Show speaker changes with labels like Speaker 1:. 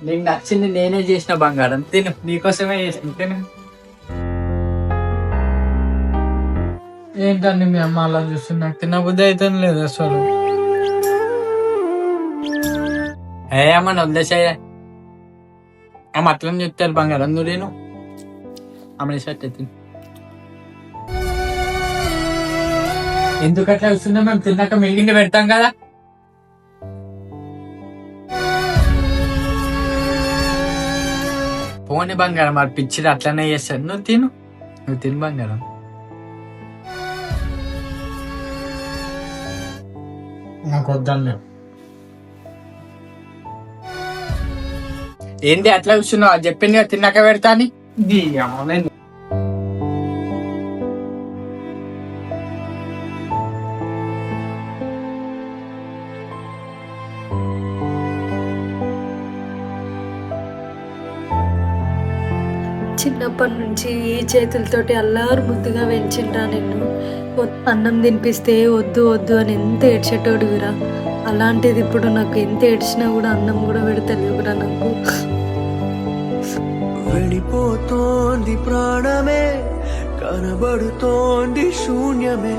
Speaker 1: నీకు నచ్చింది నేనే చేసిన బంగారం, తిను, నీకోసమే చేసిన, తిను. ఏంటండి మీ అమ్మ అలా చూస్తుంది? నాకు తినబుద్ధి అయితే లేదు అసలు. ఏమన్నా వదిలేసాయ, ఆమె అట్లని చెప్తారు బంగారం, నువ్వు నేను ఆమె షర్ట్ తిను. ఎందుకు అట్లా వస్తుందో, మేము తిన్నాక మిగిలింది పెడతాం కదా. పోనీ బంగారం, మరి పిచ్చిది అట్లనే చేస్తాడు. నువ్వు తిను, నువ్వు తిను బంగారం. నాకు వద్దాను. ఏంటి అట్లా కూర్చున్నావు? అది చెప్పింది కదా తిన్నాక పెడతా అని.
Speaker 2: చిన్నప్పటి నుంచి ఈ చేతులతోటి అల్లారు ముద్దుగా పెంచిండ్రా నిన్ను. అన్నం తినిపిస్తే వద్దు వద్దు అని ఎంత ఏడ్చేటోడురా. అలాంటిది ఇప్పుడు నాకు ఎంత ఏడ్చినా కూడా అన్నం కూడా పెడతలేవురా నాకు.
Speaker 3: వెళ్ళిపోతోంది ప్రాణమే, కనబడుతోంది శూన్యమే.